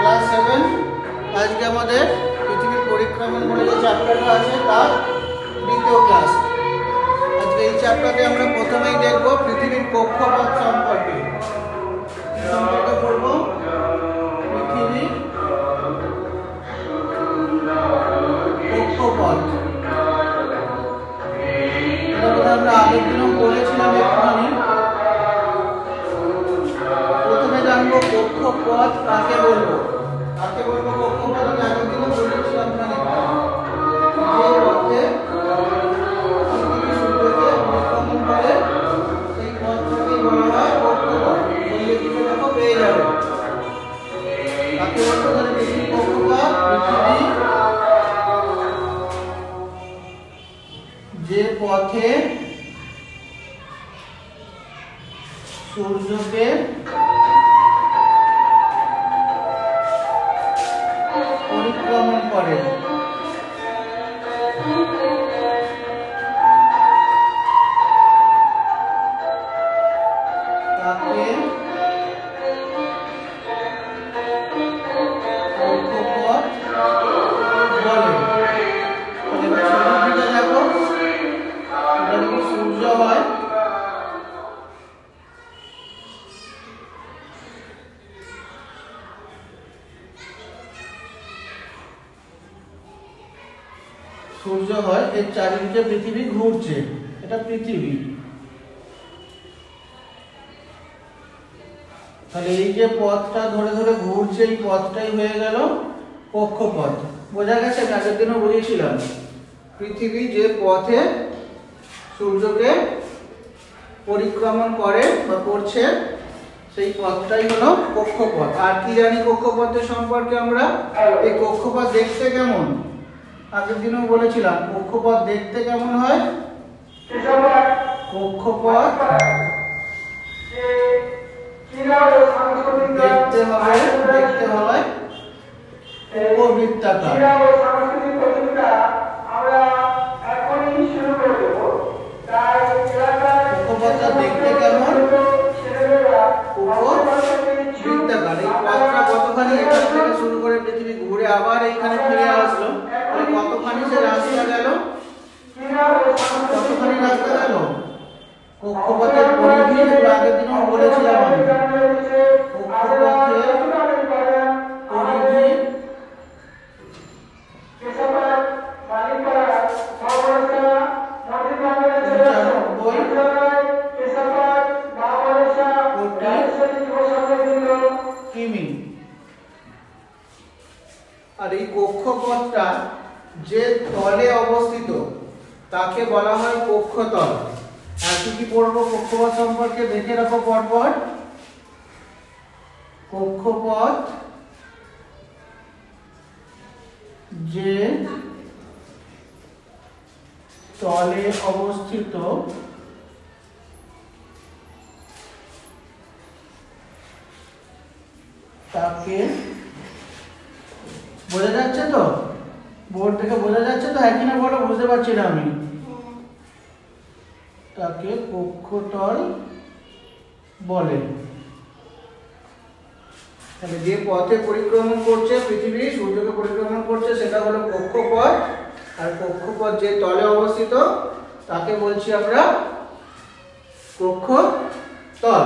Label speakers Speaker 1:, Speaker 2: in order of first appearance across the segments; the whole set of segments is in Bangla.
Speaker 1: ক্লাস 7 আজকে আমাদের পৃথিবীর পরিক্রমণ বলে যে চ্যাপ্টারটা আছে তার দ্বিতীয় ক্লাস। আজকে এই চ্যাপ্টারে আমরা প্রথমেই দেখব পৃথিবীর কক্ষপথ সম্পর্কে। পড়ব পৃথিবীর কক্ষপথ। আমরা আগের দিনও পড়েছিলাম একটুখানি। প্রথমে জানবো কক্ষপথ কাকে বলবো। কক্ষপথ আমি আগের দিনও বলেছিলাম যে পথে সূর্যকে পরিক্রমণ করে সেই পথটাকে বলা হয় কক্ষপথ। বললে কিছু দেখো পেয়ে যাবে কাকে বলবো। তাহলে পৃথিবীর কক্ষপথ পৃথিবী যে পথে সূর্যকে পরিক্রমণ করে তাকে কক্ষপথ বলে। দেখো এটা যদি সূর্য হয়, সূর্য হয় এর চারিদিকে পৃথিবী ঘুরছে, এটা পৃথিবী। তাহলে এই যে পথটা ধরে ধরে ঘুরছে এই পথটাই হয়ে গেল কক্ষপথ। বোঝা গেছে? আগের দিনও বুঝিয়েছিলাম পৃথিবী যে পথে সূর্যকে পরিক্রমণ করে বা করছে সেই পথটাই হলো কক্ষপথ। আর কি জানি কক্ষপথের সম্পর্কে আমরা? এই কক্ষপথ দেখতে কেমন আগের দিনও বলেছিলাম। কক্ষপথ দেখতে কেমন হয়? কক্ষপথ দেখতে হবে উপবৃত্তাকার। কক্ষপথটা দেখতে কেমন? উপবৃত্তাকার। এই পথটা কতখানি এখান থেকে শুরু করে পৃথিবী ঘুরে আবার এইখানে ফিরে আসলো, কতখানি সে রাস্তা গেল? কতখানি রাস্তা গেল? কক্ষপথের পরিধি আগের দিনও বলেছিলাম আমি। কক্ষপথের পরিধি 95 কিমি। আর এই কক্ষপথটা যে তলে অবস্থিত তাকে বলা হয় কক্ষতল। আর কি পড়বো কক্ষপথ সম্পর্কে দেখে রাখো পরপর। কক্ষপথ যে তলে অবস্থিত তাকে, বোঝা যাচ্ছে তো? বোর্ড থেকে বোঝা যাচ্ছে তো? একই না বলো, বুঝতে পারছি না আমি। তাকে কক্ষতল বলে। তাহলে যে পথে পরিক্রমণ করছে পৃথিবী, সূর্যকে পরিক্রমণ করছে, সেটা হলো কক্ষপথ। আর কক্ষপথ যে তলে অবস্থিত তাকে বলছি আমরা কক্ষতল।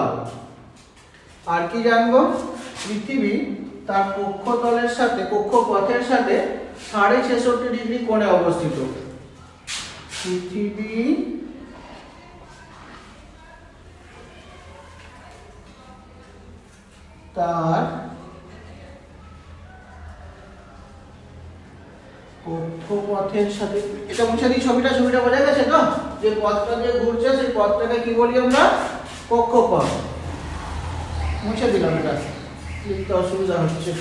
Speaker 1: আর কি জানবো? পৃথিবী তার কক্ষতলের সাথে, কক্ষপথের সাথে 66.5 ডিগ্রি কোণে অবস্থিত। পৃথিবী তার কক্ষপথের সাথে, এটা মুছে দিই ছবিটা বোঝা গেছে তো? যে পথটা যে ঘুরছে সেই পথটাকে কি বলি আমরা? কক্ষপথ। মুছে দিলাম, এটা লিখতে অসুবিধা হচ্ছে।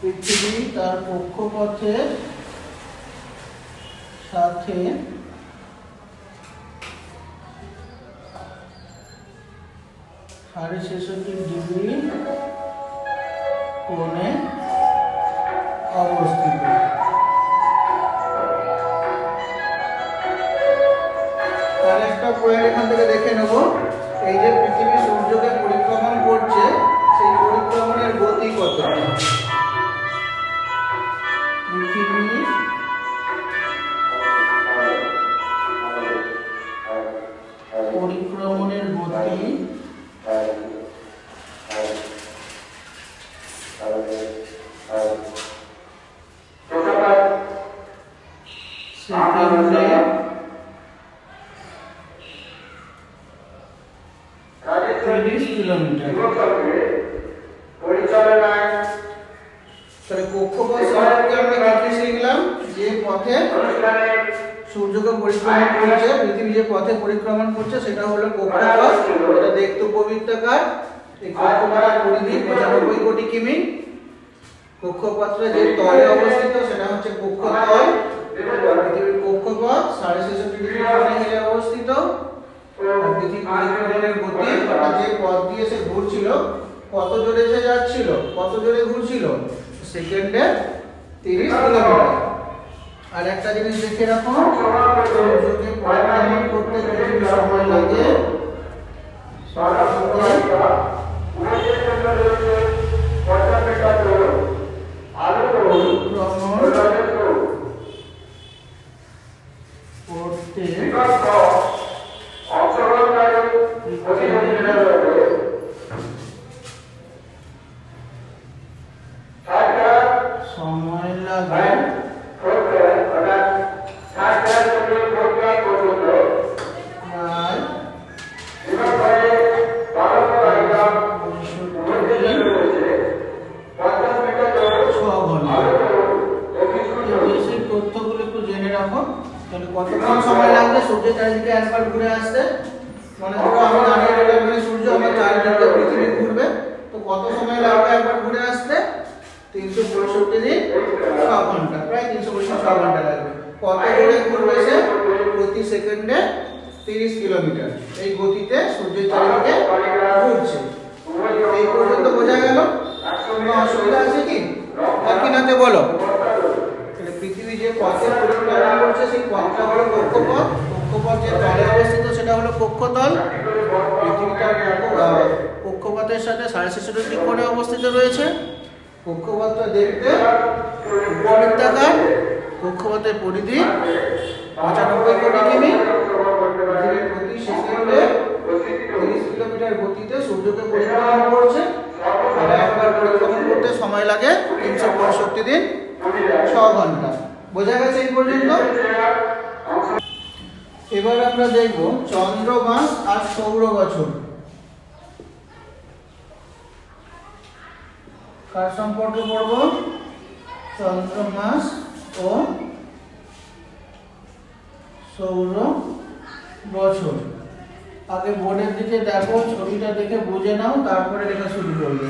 Speaker 1: পৃথিবী তার কক্ষপথের সাথে 66.5 ডিগ্রি কোণে অবস্থিত। তার একটা পয়েন্ট এখান থেকে দেখে নেব। এই যে পৃথিবী সূর্যকে পরিক্রমণ করছে, সেই পরিক্রমণের গতি কত? তাহলে কক্ষপথ সম্পর্কে আমরা কি শিখলাম? যে পথে সূর্যকে পরিক্রমণ করছে, পৃথিবী যে পথে পরিক্রমণ করছে সেটা হলো কক্ষপথ। এটা দেখতে উপবৃত্তাকার। এই কক্ষপথের পরিধি 95 কোটি কিমি। কক্ষপথটা যে তলে অবস্থিত সেটা হচ্ছে কক্ষতল। পৃথিবীর কক্ষপথ 66.5 ডিগ্রি কোণে অবস্থিত। আর পৃথিবীর পরিক্রমণের গতি, অর্থাৎ যে পথ দিয়ে সে ঘুরছিল কত জোরে সে যাচ্ছিল, কত জোরে ঘুরছিল, সেকেন্ডে 30 কিলোমিটার। আর একটা জিনিস দেখে রাখো, সূর্যকে পরিক্রমণ করতে যতটুকু সময় লাগে সময় লাগে কতক্ষণ সময় লাগবে সূর্যের চারিদিকে একবার ঘুরে আসতে? মানে ধরো আমি দাঁড়িয়ে রইলাম, মানে সূর্য আমার চারিদিকে পৃথিবী ঘুরবে, তো কত সময় লাগবে একবার ঘুরে আসতে? 365 দিন 6 ঘন্টা, প্রায় 365 ঘন্টা লাগবে। কত জোরে ঘুরবে সে? প্রতি সেকেন্ডে 30 কিলোমিটার এই গতিতে সূর্যের চারিদিকে ঘুরছে। এই পর্যন্ত বোঝা গেল? কোনো অসুবিধা আছে কি? একইনাতে বলো। পৃথিবী যে পথে পরিক্রমণ করছে সেই পথটা হলো কক্ষপথ। কক্ষপথ যে তলে অবস্থিত সেটা হলো কক্ষতল। পৃথিবীটা কক্ষপথের সাথে 66 ডিগ্রি কোণে অবস্থিত রয়েছে। কক্ষপথটা দেখতে উপবৃত্তাকার। কক্ষপথের পরিধি 95 কোটি কিমি। পৃথিবী প্রতি সেকেন্ডে 30 কিলোমিটার গতিতে সূর্যকে পরিক্রমণ করছে। আর একবার পরিক্রমণ করতে সময় লাগে 365 দিন 6 ঘন্টা। বোঝা গেছে এই পর্যন্ত? এবার আমরা দেখব চন্দ্র মাস আর সৌর বছর কার সম্পর্কে পড়ব? চন্দ্র মাস ও সৌর বছর। আগে বোর্ডের দিকে দেখো, ছবিটা দেখে বুঝে নাও, তারপরে লেখা শুরু করবে।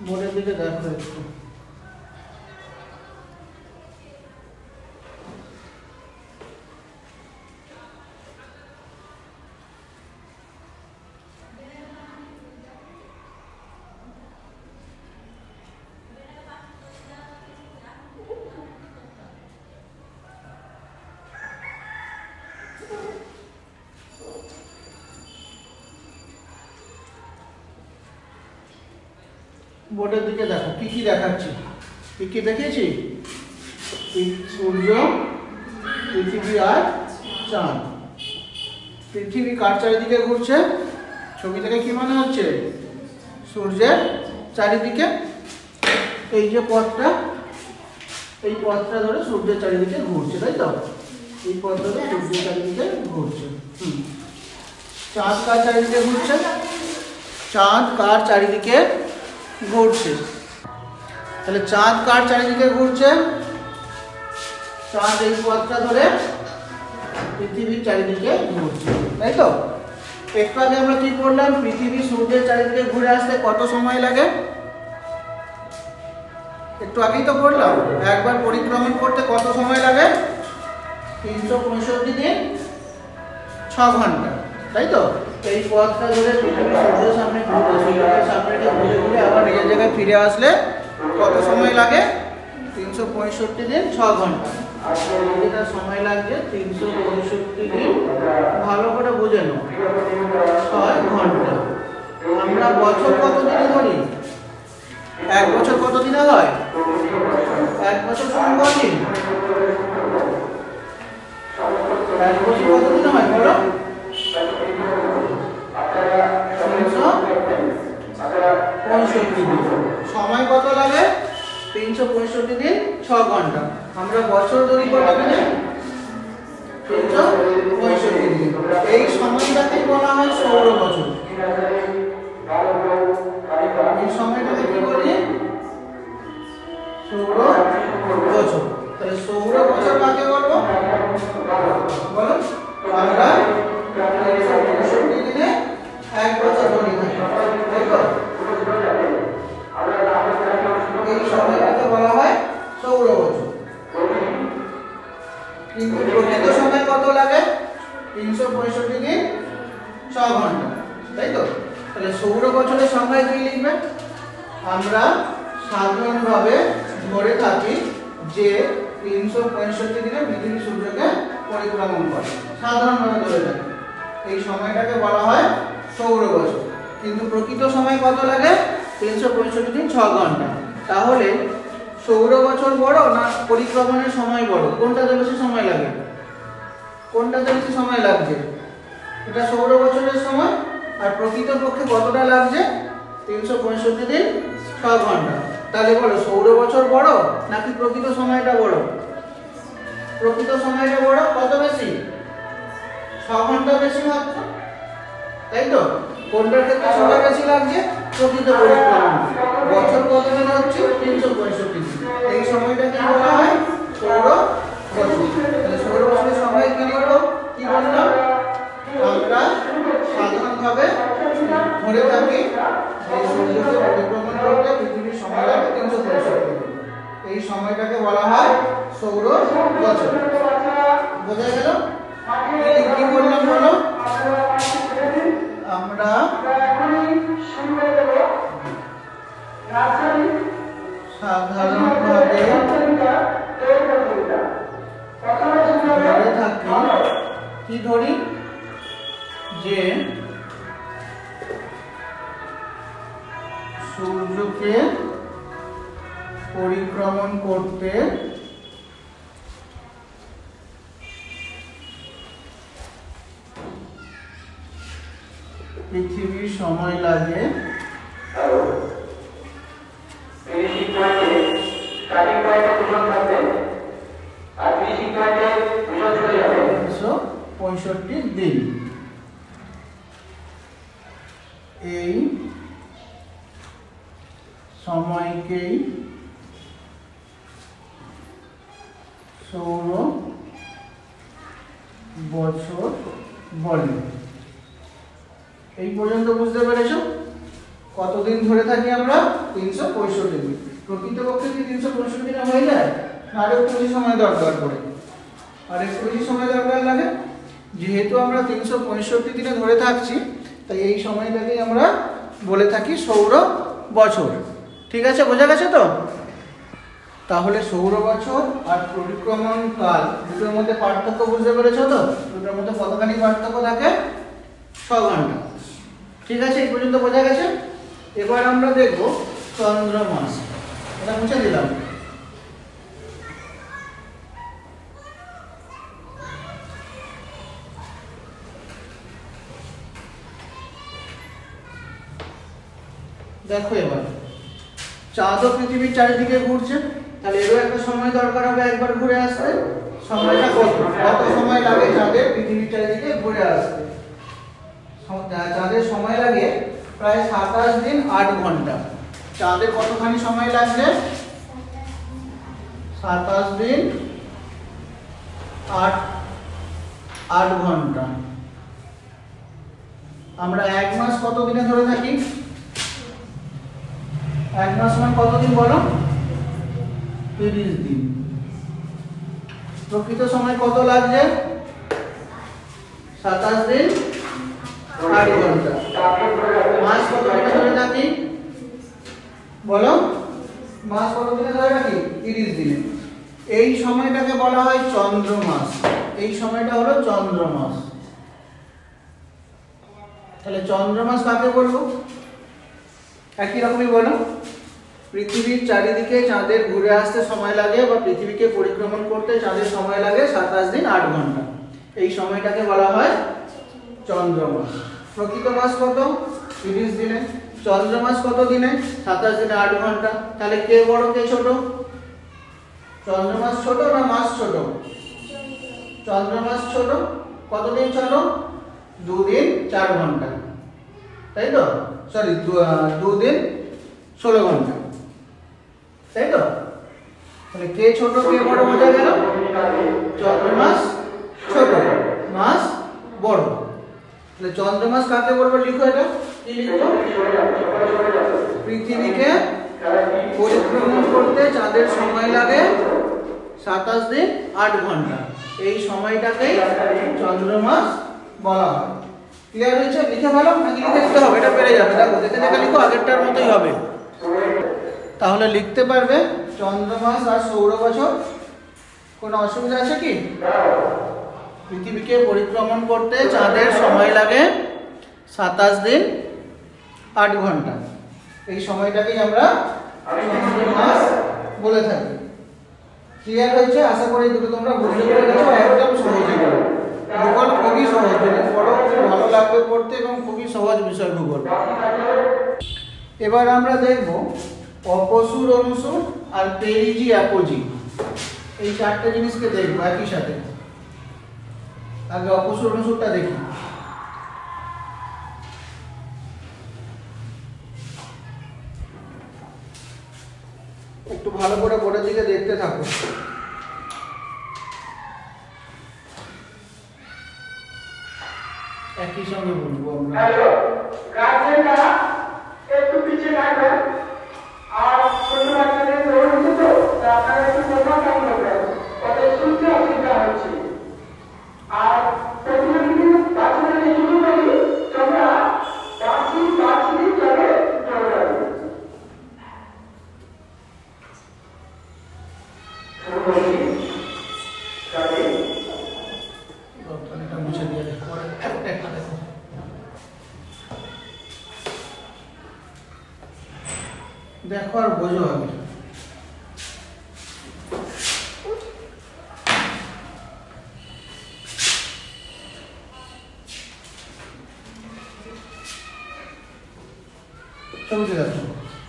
Speaker 1: বোর্ডের দিকে দেখো একটু। বোর্ডের দিকে দেখো, কি কি দেখাচ্ছি, কি কি দেখিয়েছি? সূর্য, পৃথিবী আর চাঁদ। পৃথিবী কার চারিদিকে ঘুরছে? ছবি থেকে কি মনে হচ্ছে? সূর্যের চারিদিকে। এই যে পথটা, এই পথটা ধরে সূর্যের চারিদিকে ঘুরছে, তাই তো? এই পথ ধরে সূর্যের চারিদিকে ঘুরছে। চাঁদ কার চারিদিকে ঘুরছে? চাঁদ কার চারিদিকে ঘুরছে? তাহলে চাঁদ কার চারিদিকে ঘুরছে? চাঁদ এই পথটা ধরে পৃথিবীর চারিদিকে ঘুরছে, তাই তো? একটু আগে আমরা কি পড়লাম? পৃথিবী সূর্যের চারিদিকে ঘুরে আসতে কত সময় লাগে? একটু আগেই তো পড়লাম। একবার পরিক্রমণ করতে কত সময় লাগে? 365 দিন 6 ঘন্টা, তাই তো? এই পথটা ধরে পৃথিবী সূর্যের সামনে ঘুরে, সূর্যের সামনে ঘুরে ঘুরে আবার নিজের জায়গায় ফিরে আসলে কত সময় লাগে? 365 দিন 6 ঘন্টা। তার সময় লাগছে 365 দিন। ভালো করে বুঝে নাও, 6 ঘন্টা। আমরা বছর কত দিনে ধরি? এক বছর কত দিনে হয়? এক বছর সমান কত দিন? এক বছর কত দিনে হয় বলো? 365 দিন। সময় কত লাগে? 365 দিন 6 ঘন্টা। আমরা বছর ধরি কত দিনে? 365 দিন। এই সময়টাকে বলা হয় সৌর বছর। এই সময়টাকে কি বলি? সৌর বছর। তাহলে সৌর বছর কাকে বলবো বলো? আমরা 365 দিনে এক বছর ধরি থাকি, তাই তো? এই সময়টাকে বলা হয় সৌর বছর। কিন্তু প্রকৃত সময় কত লাগে? 365 দিন 6 ঘন্টা, তাই তো? তাহলে সৌর বছরের সংখ্যায় কি লিখবে? আমরা সাধারণভাবে ধরে থাকি যে 365 দিনে পৃথিবী সূর্যকে পরিক্রমণ করে, সাধারণভাবে ধরে থাকি। এই সময়টাকে বলা হয় সৌর বছর। কিন্তু প্রকৃত সময় কত লাগে? 365 দিন 6 ঘন্টা। তাহলে সৌর বছর বড় না পরিক্রমণের সময় বড়? কোনটাতে বেশি সময় লাগে? কোনটাতে বেশি সময় লাগছে? এটা সৌর বছরের সময়। আর প্রকৃত পক্ষে কতটা লাগছে? 365 দিন 6 ঘন্টা। তাহলে বলো সৌর বছর বড় নাকি প্রকৃত সময়টা বড়? প্রকৃত সময়টা বড়। কত বেশি? 6 ঘন্টা বেশি মাত্র, তাই তো? কোনটার ক্ষেত্রে সময় বেশি লাগছে? প্রকৃত পরিক্রমণ। বছর কত দিন হচ্ছে? 365 দিন। এই সময়টাকে বলা হয় সৌর বছর। তাহলে সৌর বছরের সময় কি লিখবো? কি বললাম? আমরা সাধারণভাবে ধরে থাকি যে সূর্যকে পরিক্রমণ করতে পৃথিবীর সময় লাগে 365 দিন। এই সময়টাকে বলা হয় সৌর বছর। বোঝা গেল? কি বললাম বলো? আমরা সাধারণভাবে ধরে থাকি, কি ধরি? যে সূর্যকে পরিক্রমণ করতে পৃথিবীর সময় লাগে 365 দিন। এই সময়কেই সৌর বছর বলে। এই পর্যন্ত বুঝতে পেরেছো? কতদিন ধরে থাকি আমরা? 365 দিন। প্রকৃতপক্ষে কি 365 দিনে হয়ে যায়? আর একটু বেশি সময় দরকার পড়ে। আর একটু বেশি সময় দরকার লাগে। যেহেতু আমরা 365 দিনে ধরে থাকছি, তাই এই সময়টাকেই আমরা বলে থাকি সৌর বছর। ঠিক আছে, বোঝা গেছে তো? তাহলে সৌর বছর আর পরিক্রমণ কাল দুটোর মধ্যে পার্থক্য বুঝতে পেরেছো তো? দুটোর মধ্যে কতখানি পার্থক্য থাকে? 6 ঘন্টা। ঠিক আছে, এই পর্যন্ত বোঝা গেছে? এবার আমরা দেখব চন্দ্রমাস। এটা মুছে দিলাম। দেখো এবার চাঁদও পৃথিবীর চারিদিকে ঘুরছে, তাহলে এরও একটা সময় দরকার হবে একবার ঘুরে আসতে। সময়টা কত সময় লাগে চাঁদের পৃথিবীর চারিদিকে ঘুরে আসতে? চাঁদের সময় লাগে প্রায় 27 দিন 8 ঘন্টা। চাঁদের কতখানি সময় লাগছে? 27 দিন 8 ঘন্টা। আমরা এক মাস কত দিনে ধরে থাকি? এক মাস মানে কতদিন বলো? 30 দিন। প্রকৃত সময় কত লাগছে? 27 দিন 8 ঘন্টা। মাস কত দিনে ধরে থাকি বলো? মাস কত দিনে ধরে থাকি? 30 দিনে। এই সময়টাকে বলা হয় চন্দ্রমাস। এই সময়টা হলো চন্দ্রমাস। তাহলে চন্দ্রমাস কাকে বলবো? একই রকমই বলো, পৃথিবীর চারিদিকে চাঁদের ঘুরে আসতে সময় লাগে বা পৃথিবীকে পরিক্রমণ করতে চাঁদের সময় লাগে 27 দিন 8 ঘন্টা। এই সময়টাকে বলা হয় চন্দ্রমাস। প্রকৃত মাস কত? 30 দিনে। চন্দ্রমাস কত দিনে? 27 দিনে 8 ঘন্টা। তাহলে কে বড় কে ছোট? চন্দ্রমাস ছোট না মাস ছোট? চন্দ্রমাস ছোট। কতদিন ছোট? 2 দিন 4 ঘন্টা, তাই তো? সরি, 2 দিন 16 ঘন্টা, তাই তো? তাহলে কে ছোট কে বড় বোঝা গেল? চন্দ্রমাস ছোট, মাস বড়। তাহলে চন্দ্রমাস কাকে বলবো? লিখো এটা। কি লিখবো? পৃথিবীকে পরিক্রমণ করতে চাঁদের সময় লাগে 27 দিন 8 ঘন্টা। এই সময়টাকেই চন্দ্রমাস বলা হয়। ক্লিয়ার হয়েছে? লিখে ভালো, নাকি লিখে দিতে হবে? এটা পেরে যাবে, দেখো দেখে দেখে লিখো, আগেরটার মতোই হবে। তাহলে লিখতে পারবে চন্দ্রমাস আর সৌর বছর। কোনো অসুবিধা আছে কি? পৃথিবীকে পরিক্রমণ করতে চাঁদের সময় লাগে 27 দিন 8 ঘন্টা। এই সময়টাকেই আমরা চন্দ্রমাস বলে থাকি। ক্লিয়ার হয়েছে? আশা করি দুটো তোমরা বুঝতে পেরেছো। একদম সহজ। ভূগোল খুবই সহজ, পড়ো, খুব ভালো লাগবে পড়তে এবং খুবই সহজ বিষয় ভূগোল। এবার আমরা দেখব অপসুর, অনুসুর আর পেরিজি অ্যাপোজি। এই 4টে জিনিসকে দেখবো একই সাথে। আগে অপসুর অনুসুরটা দেখি। একটু ভালো করে বোর্ডের দিকে দেখতে থাকো। একই সঙ্গে বলবো আমরা।
Speaker 2: গার্জেনরা একটু পিছিয়ে থাকবেন, আর ছোট বাচ্চাদের দৌড় হচ্ছে তো আপনারা একটু প্রথম কাজ করবেন, ওদের শুনতে অসুবিধা হচ্ছে। আর প্রতিযোগী বাচ্চাদের এটুকু বলি, তোমরা বাঁচি চলে দৌড়াবে।
Speaker 1: মুছে দিয়ে দেখো আর বোঝো আগে।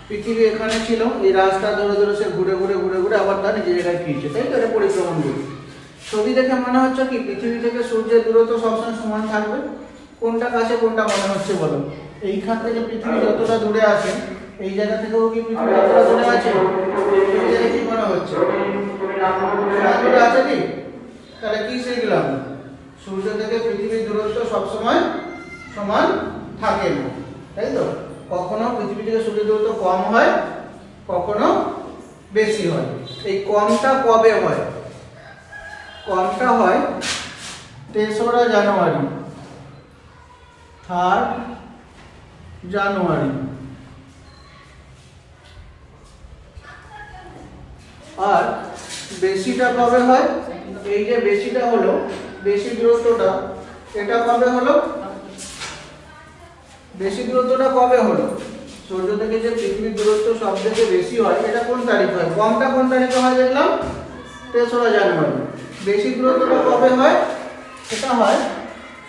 Speaker 1: পৃথিবী এখানে ছিল, এই রাস্তা ধরে ধরে সে ঘুরে ঘুরে ঘুরে ঘুরে আবার তার নিজের জায়গায় ফিরছে, তাই তো? এটা পরিক্রমণ করছে। ছবি দেখে মনে হচ্ছে কি পৃথিবী থেকে সূর্যের দূরত্ব সবসময় সমান থাকবে? কোনটা কাছে কোনটা মনে হচ্ছে বলো? এইখান থেকে পৃথিবী যতটা দূরে আছে, এই জায়গা থেকেও কি পৃথিবী যতটা দূরে আছে? এই জায়গায় কি মনে হচ্ছে? দূরে আছে কি? তাহলে কি শিখলাম? সূর্য থেকে পৃথিবীর দূরত্ব সবসময় সমান থাকে না, তাই তো? কখনো পৃথিবী থেকে সূর্যের দূরত্ব কম হয়, কখনো বেশি হয়। এই কমটা কবে হয়? কমটা হয় 3রা জানুয়ারি, 3rd জানুয়ারি। আর বেশিটা কবে হয়? এই যে বেশিটা হলো, বেশি দূরত্বটা, এটা কবে হলো? বেশি দূরত্বটা কবে হলো? সূর্য থেকে যে পৃথিবীর দূরত্ব সব থেকে বেশি হয়, এটা কোন তারিখ হয়? কমটা কোন তারিখে হয় দেখলাম? 3রা জানুয়ারি। বেশি দূরত্বটা কবে হয়? এটা হয়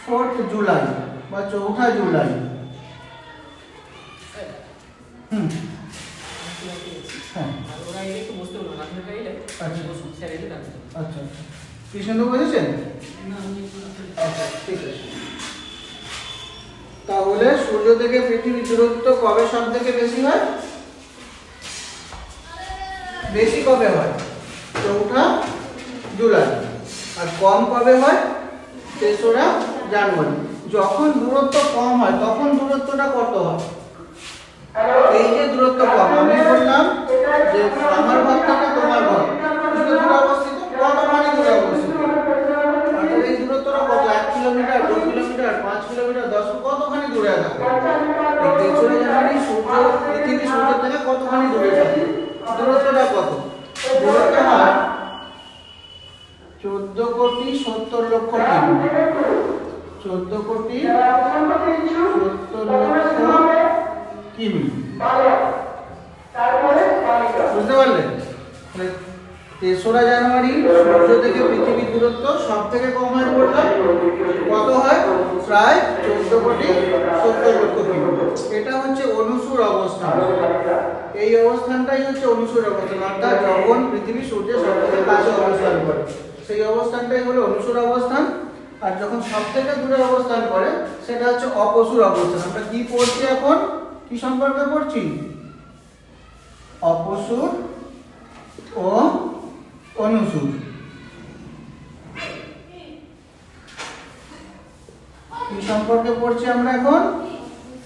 Speaker 1: 4th জুলাই বা 4থা জুলাই। হ্যাঁ, আচ্ছা, কি সুন্দর বুঝেছেন? ঠিক আছে। তাহলে সূর্য থেকে পৃথিবীর দূরত্ব কবে সব থেকে বেশি হয়? বেশি কবে হয়? 4থা জুলাই। আর কম কবে হয়? 3রা জানুয়ারি। যখন দূরত্ব কম হয় তখন দূরত্বটা কত হয়? এই যে দূরত্ব কম, আমি বললাম যে আমার ঘর থেকে তোমার ঘর দূরে অবস্থিত, কতখানি দূরে অবস্থিত? অর্থাৎ এই দূরত্বটা কত? 1 কিলোমিটার, 2 কিলোমিটার, 5 কিলোমিটার, 10, কতখানি দূরে থাকে? এই 3রা জানুয়ারি সূর্য পৃথিবী সূর্য থেকে কতখানি দূরে থাকে? দূরত্বটা কত? দূরত্ব হয় 70 লক্ষ কিমি। 14 কোটি 70 লক্ষ কিমি। বুঝতে পারলেন? 3রা জানুয়ারি সূর্য থেকে পৃথিবীর দূরত্ব সব থেকে কম হয় বললাম, কত হয়? প্রায় 14 কোটি 70 লক্ষ কিমি। এটা হচ্ছে অনুসুর অবস্থান। এই অবস্থানটাই হচ্ছে অনুসুর অবস্থান, অর্থাৎ যখন পৃথিবী সূর্যের সব থেকে কাছে অবস্থান করে সেই অবস্থানটাই হলো অনুসুর অবস্থান। আর যখন সব থেকে দূরে অবস্থান করে সেটা হচ্ছে অপসুর অবস্থান। আমরা কি পড়ছি এখন? কি সম্পর্কে পড়ছি? অপসুর ও অনুসুর। কি সম্পর্কে পড়ছি আমরা এখন?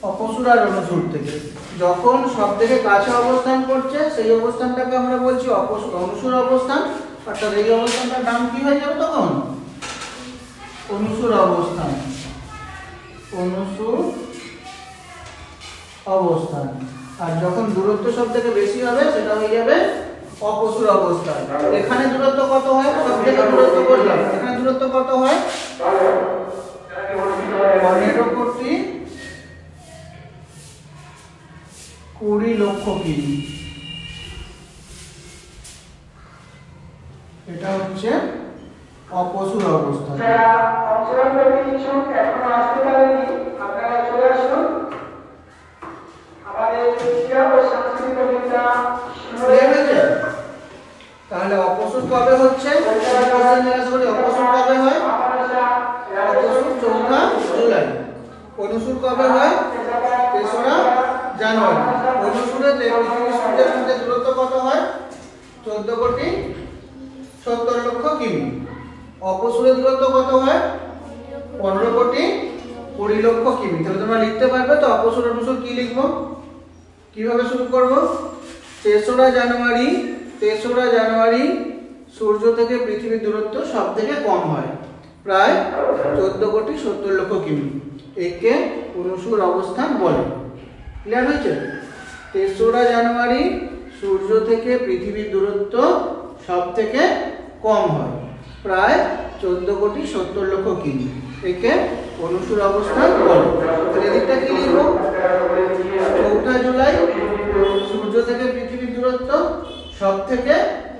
Speaker 1: অপসুর আর অনুসুর থেকে। যখন সব থেকে কাছে অবস্থান করছে সেই অবস্থানটাকে আমরা বলছি অনুসুর অবস্থান, অর্থাৎ এই অবস্থানটার নাম কি হয়ে যাবে তখন? অনুসুর অবস্থান। অনুসুর অবস্থান। আর যখন দূরত্ব সব থেকে বেশি হবে সেটা হয়ে যাবে অপসুর অবস্থান। এখানে দূরত্ব কত হয়? সব থেকে দূরত্ব বললাম, এখানে দূরত্ব কত হয়? 15 কোটি 20 লক্ষ কিমি। এটা হচ্ছে অপসুর অবস্থান। তাহলে অপসুর কবে হচ্ছে? অপসুর কবে হয়? অপসুর 4 জুলাই। অনুসুর কবে হয়? 3রা জানুয়ারি। অনুসুরে পৃথিবী সূর্যের মধ্যে দূরত্ব কত হয়? 14 কোটি 70 লক্ষ কিমি। অপসুরের দূরত্ব কত হয়? 15 কোটি 20 লক্ষ কিমি। তাহলে তোমরা লিখতে পারবে তো অপসুর অনুসুর কি লিখবো? কিভাবে শুরু করব? 3রা জানুয়ারি সূর্য থেকে পৃথিবীর দূরত্ব সব থেকে কম হয়, প্রায় 14 কোটি 70 লক্ষ কিমি। একে অনুসুর অবস্থান বলে। ক্লিয়ার হয়েছে? 3রা জানুয়ারি সূর্য থেকে পৃথিবীর দূরত্ব সব থেকে কম হয়, প্রায় 14 কোটি 70 লক্ষ কিমি। একে অনুসুর অবস্থান বলে। তাহলে এদিকটা কি লিখবো? 4 জুলাই সূর্য থেকে পৃথিবীর দূরত্ব সব থেকে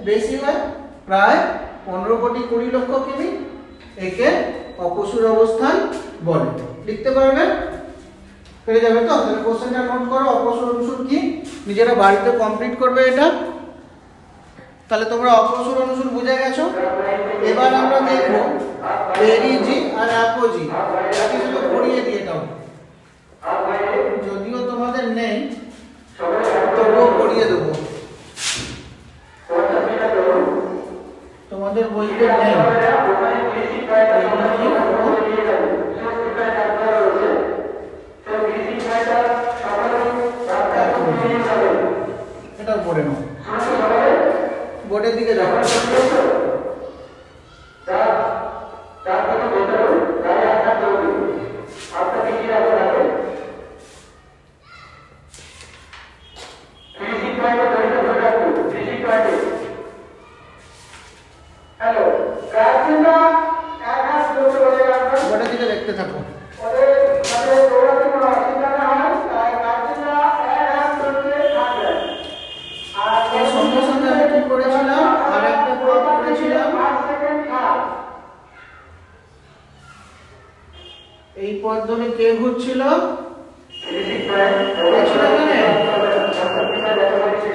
Speaker 1: বেশি হয়, প্রায় 15 কোটি 20 লক্ষ কিমি। একে অপসুর অবস্থান বলে। লিখতে পারবেন? পেরে যাবে তো? তাহলে কোশ্চেনটা নোট করো, অপসুর অনুসুর কি, নিজেরা বাড়িতে কমপ্লিট করবে এটা। তাহলে তোমরা অপসুর অনুসুর বুঝে গেছো। এবার আমরা দেখব পেরিজি আর অ্যাপোজি। এটাকে শুধু পড়িয়ে দিয়ে দাও, যদিও তোমাদের নেই তবুও পড়িয়ে দেবো। তোমাদের বইতে নেই। এটাও পড়ে নাও, বোর্ডের দিকে যাও। বোর্ডের দিকে দেখতে থাকো। সঙ্গে সঙ্গে আমি কি করেছিলাম? আর একটা পথ করেছিলাম। এই পথ ধরে কে ঘুরছিল?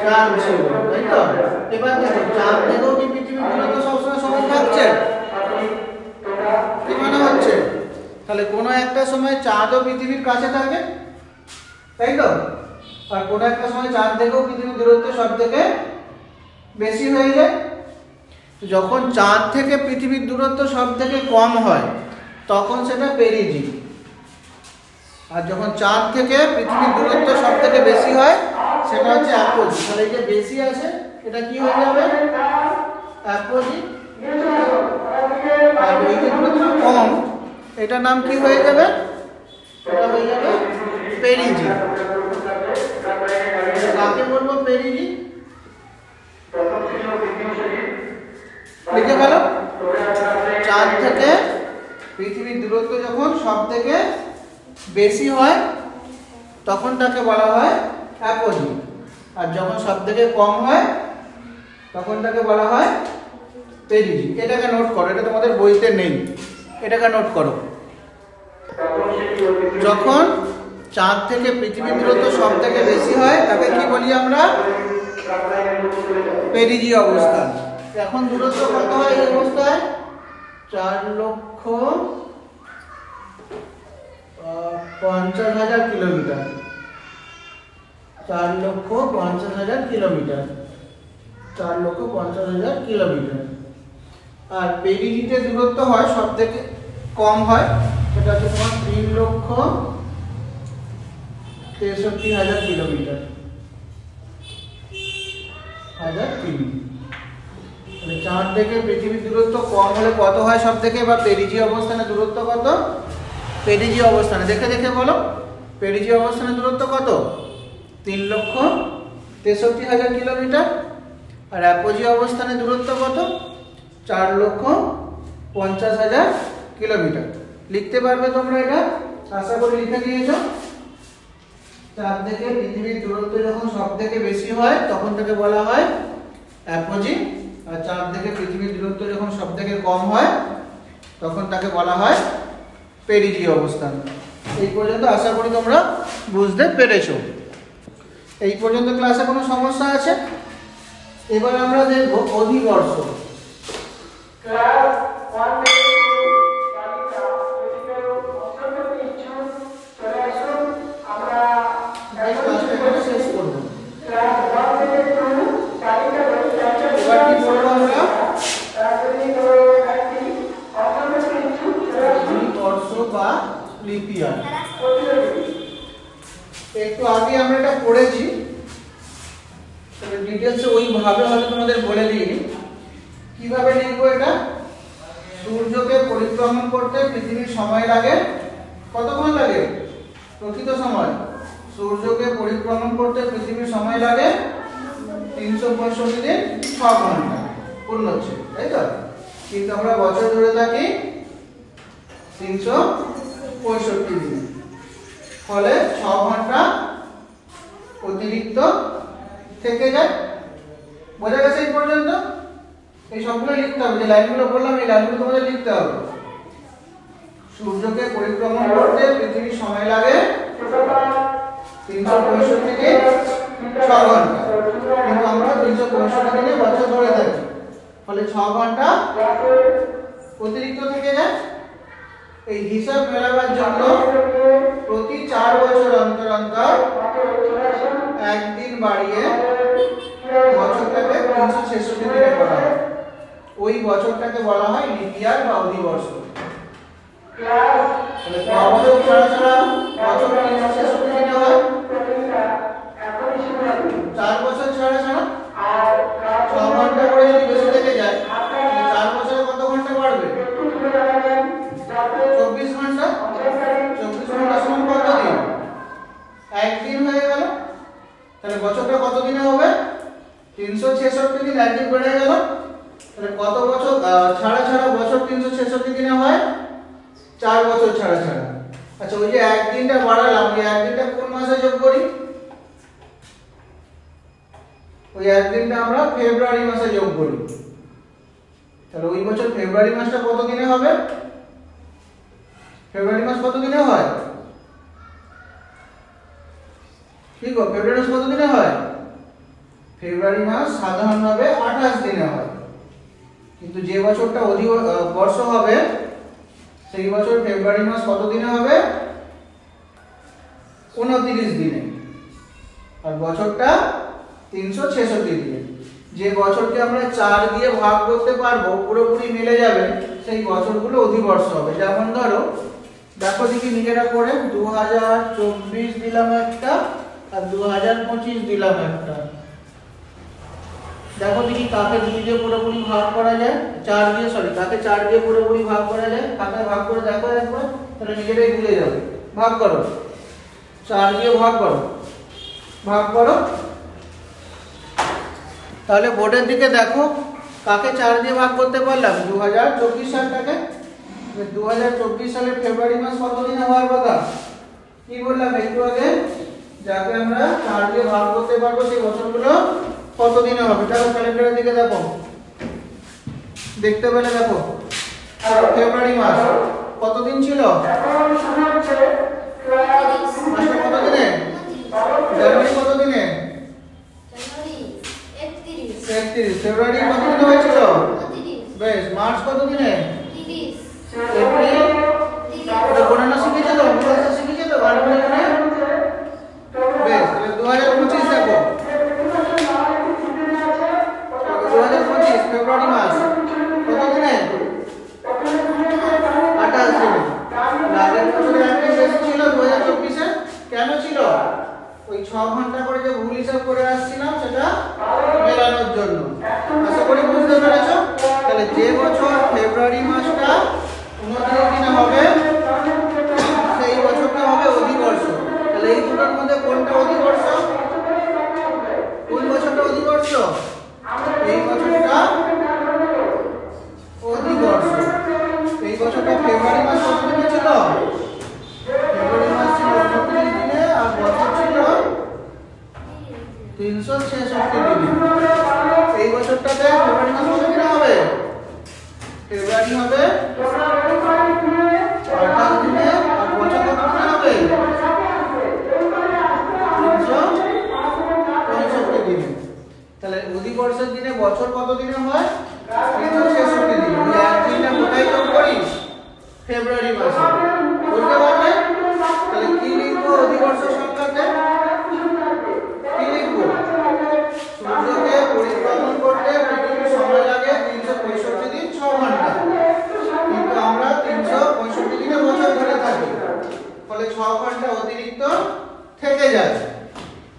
Speaker 1: চাঁদ ছিল, তাই তো? এবার দেখো চাঁদ থেকেও কি পৃথিবীর দূরত্ব সবসময় সমান থাকছে? কি মনে হচ্ছে? তাহলে কোনো একটা সময় চাঁদও পৃথিবীর কাছে থাকে, তাই তো? আর কোনো একটা সময় চাঁদ থেকেও পৃথিবীর দূরত্ব সব থেকে বেশি হয়ে যায়। যখন চাঁদ থেকে পৃথিবীর দূরত্ব সব থেকে কম হয় তখন সেটা পেরিজি। আর যখন চাঁদ থেকে পৃথিবীর দূরত্ব সব থেকে বেশি হয় সেটা হচ্ছে অ্যাপোজি। তাহলে এই যে বেশি আছে এটা কি হয়ে যাবে? অ্যাপোজি। আর এই যে দূরত্ব কম এটার নাম কি হয়ে যাবে? এটা হয়ে যাবে পেরিজি। কাকে বলবো পেরিজি? লিখে ফেলো। চাঁদ থেকে থেকে পৃথিবীর দূরত্ব যখন সব থেকে বেশি হয় তখন তাকে বলা হয় অ্যাপোজি, আর যখন সব থেকে কম হয় তখন তাকে বলা হয় পেরিজি। এটাকে নোট করো, এটা তোমাদের বইতে নেই, এটাকে নোট করো। যখন চাঁদ থেকে পৃথিবীর দূরত্ব সব থেকে বেশি হয় তাকে কি বলি আমরা? পেরিজি অবস্থান। এখন দূরত্ব কত হয় এই অবস্থায়? 4,50,000 কিলোমিটার। 4,50,000 কিলোমিটার। 4,50,000 কিলোমিটার। আর পেরিজিতে দূরত্ব হয় সব থেকে কম হয়, সেটা হচ্ছে তোমার 3,63,000 কিলোমিটার। চাঁদ থেকে পৃথিবীর দূরত্ব কম হলে কত হয় সব থেকে, বা পেরিজি অবস্থানে দূরত্ব কত? পেরিজি অবস্থানে দেখে দেখে বলো, পেরিজি অবস্থানে দূরত্ব কত? 3,63,000 কিলোমিটার। আর অ্যাপোজি অবস্থানে দূরত্ব কত? 4,50,000 কিলোমিটার। লিখতে পারবে তোমরা এটা? আশা করি লিখে দিয়েছো। চাঁদ থেকে পৃথিবীর দূরত্ব যখন সব থেকে বেশি হয় তখন তাকে বলা হয় অ্যাপোজি, আর চাঁদ থেকে পৃথিবীর দূরত্ব যখন সব থেকে কম হয় তখন তাকে বলা হয় পেরিজি অবস্থান। এই পর্যন্ত আশা করি তোমরা বুঝতে পেরেছো। এই পর্যন্ত ক্লাসে কোনো সমস্যা আছে? এবার আমরা দেখব অধিবর্ষ।
Speaker 2: ক্লাস 1 থেকে 2 তালিকা প্রতিকার অংশগ্রহণ ইচ্ছুক চলে আসুন, আমরা
Speaker 1: ক্লাসটা শেষ করব।
Speaker 2: ক্লাস 1 থেকে 2 তালিকা
Speaker 1: এবার কি করব আমরা? অধিবর্ষ বা লিপিয়ার। একটু আগে আমরা এটা পড়েছি, তবে ডিটেইলসে ওইভাবে হয়তো তোমাদের বলে দিইনি। কিভাবে লিখবো এটা? সূর্যকে পরিক্রমণ করতে পৃথিবীর সময় লাগে কতক্ষণ লাগে? প্রকৃত সময় সূর্যকে পরিক্রমণ করতে পৃথিবীর সময় লাগে 365 দিন 6 ঘন্টা পূর্ণ হচ্ছে, তাই তো? কিন্তু আমরা বছর ধরে থাকি 365 দিন, ফলে 6 ঘন্টা অতিরিক্ত থেকে যায়। বোঝা গেছে এই পর্যন্ত? এই সবগুলো লিখতে হবে, যে লাইনগুলো বললাম এই লাইনগুলো তোমাদের লিখতে হবে। সূর্যকে পরিক্রমণ করতে পৃথিবীর সময় লাগে 365 থেকে 6 ঘন্টা, কিন্তু আমরা 365 দিনে বছর ধরে থাকি, ফলে 6 ঘন্টা অতিরিক্ত থেকে যায়। এই হিসাব মেলাবার জন্য প্রতি 4 বছর অন্তর অন্তর একদিন বাড়িয়ে বছরটাকে 366 দিনে করা হয়। ওই বছরটাকে বলা হয় লিপিয়ার বা অধিবর্ষ। তাহলে 6 বছর ছাড়া ছাড়া বছর 366 দিনে হয়। 4 বছর ছাড়া ছাড়া 6 ঘন্টা করে যদি বেশি থেকে যায়, তাহলে 4 বছরে কত ঘন্টা বাড়বে? 24 ঘন্টা। 24 ঘন্টা সমান কত দিন? একদিন হয়ে গেল। তাহলে বছরটা কত দিনে হবে? 366 দিন, একদিন বেড়ে গেল। তাহলে কত বছর ছাড়া ছাড়া বছর 366 দিনে হয়? 4 বছর ছাড়া ছাড়া। আচ্ছা, ওই যে একদিনটা বাড়ালাম, ওই একদিনটা কোন মাসে যোগ করি? ওই একদিনটা আমরা ফেব্রুয়ারি মাসে যোগ করি। তাহলে ওই বছর ফেব্রুয়ারি মাসটা কত দিনে হবে? ফেব্রুয়ারি মাস কত দিনে হয়? ঠিক গো, ফেব্রুয়ারি মাস কত দিনে হয়? ফেব্রুয়ারি মাস সাধারণভাবে 28 দিনে হয়, কিন্তু যে বছরটা অধিবর্ষ হবে সেই বছর ফেব্রুয়ারি মাস কত দিনে হবে? 29 দিনে। আর বছরটা 366 দিনে। যে বছরকে আমরা 4 দিয়ে ভাগ করতে পারবো, পুরোপুরি মিলে যাবে, সেই বছরগুলো অধিবর্ষ হবে। যেমন ধরো, দেখো দেখি নিজেরা করে, 2024 দিলাম একটা, আর 2025 দিলাম একটা। দেখো দেখি কাকে 2 দিয়ে পুরোপুরি ভাগ করা যায়, 4 দিয়ে, কাকে 4 দিয়ে পুরোপুরি ভাগ করা যায়, কাকে ভাগ করে দেখো একবার, তাহলে নিজেরাই বুঝে যাবে। ভাগ করো, 4 দিয়ে ভাগ করো, ভাগ করো। তাহলে বোর্ডের দিকে দেখো, কাকে 4 দিয়ে ভাগ করতে পারলাম? 2024 সালটাকে 2024 সালের ফেব্রুয়ারি মাস কত দিনে হওয়ার কথা? কি বললাম একটু আগে? যাকে আমরা 4 দিয়ে ভাগ করতে পারবো সেই বছরগুলো কত দিনে হবে? তাহলে ক্যালেন্ডারের দিকে দেখো, দেখতে পেলে দেখো ফেব্রুয়ারি মাস কত দিন ছিল? মাসটা কত দিনে? জানুয়ারি কত দিনে? 31। ফেব্রুয়ারি কত দিনে হয়েছিল? বেশ। মার্চ কত দিনে? এপ্রিল এটা গণনা শিখেছে তো? গণনা শিখেছে তো? বার করে এখানে বেশ। তাহলে 2025 দেখো, 2025 ফেব্রুয়ারি মাস কত দিনে? 28 দিনে। আগের বছরে একদিন বেশি ছিল 2024 এ। কেন ছিল? ওই 6 ঘন্টা করে যে ভুল হিসাব করে আসছিলাম সেটা মেলানোর জন্য। আশা করি বুঝতে পেরেছো। তাহলে যে বছর ফেব্রুয়ারি মাসটা 29 দিনে হবে সেই বছরটা হবে অধিবর্ষ। তাহলে এই দুটোর মধ্যে কোনটা অধিবর্ষ? কোন বছরটা অধিবর্ষ? এই বছরটা অধিবর্ষ। এই বছরটা ফেব্রুয়ারি মাস কত দিনে ছিল? ফেব্রুয়ারি মাস ছিল 29 দিনে আর বছর ছিল 366 দিনে। এই বছরটাতে ফেব্রুয়ারি মাস কত দিনে হবে? ফেব্রুয়ারি হবে 28 দিনে আর বছর কত দিনে হবে? 365 দিনে। তাহলে অধিবর্ষের দিনে বছর কত দিনে হয়? 366 দিন। ওই এক দিনটা কোথায় যোগ করি? ফেব্রুয়ারি মাসে। বুঝতে পারলে? তাহলে কি লিখবো অধিবর্ষ সংখ্যাতে? কি লিখবো? সূর্যকে পরিক্রমণ করতে পৃথিবীর সময় লাগে 365 দিন 6 ঘন্টা। কিন্তু আমরা 365 দিনে বছর ধরে থাকি। ফলে 6 ঘন্টা অতিরিক্ত থেকে যায়।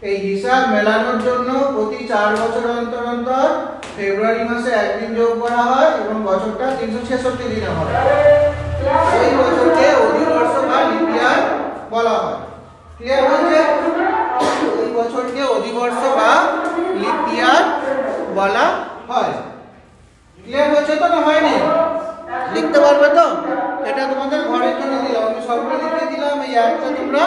Speaker 1: এই হিসাব মেলানোর জন্য প্রতি 4 বছর অন্তর অন্তর ফেব্রুয়ারি মাসে একদিন যোগ করা হয় এবং বছরটা 366 দিনে হয়। ওই বছরকে অধিবর্ষ বা লিপ ইয়ার বলা হয়। ক্লিয়ার হয়েছে? ওই বছরকে অধিবর্ষ বা লিপ ইয়ার বলা হয়। ক্লিয়ার হয়েছে তো না হয়নি? লিখতে পারবে তো? এটা তোমাদের ঘরের জন্য দিলাম, আমি সবগুলো লিখে দিলাম। এই একটা তোমরা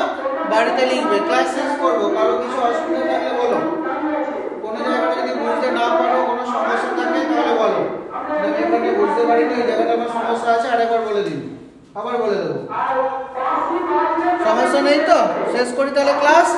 Speaker 1: বাড়িতে লিখবে। ক্লাস শেষ করবো। কারো কিছু অসুবিধা থাকলে বলো। কোনো জায়গাটা যদি বুঝতে না পারো, কোনো সমস্যা থাকে তাহলে বলো। আমি এখানে বুঝতে পারিনি, এই জায়গাটা আমার সমস্যা আছে, আরেকবার বলে দিন, আবার বলে দেবো। সমস্যা নেই তো? শেষ করি তাহলে ক্লাস।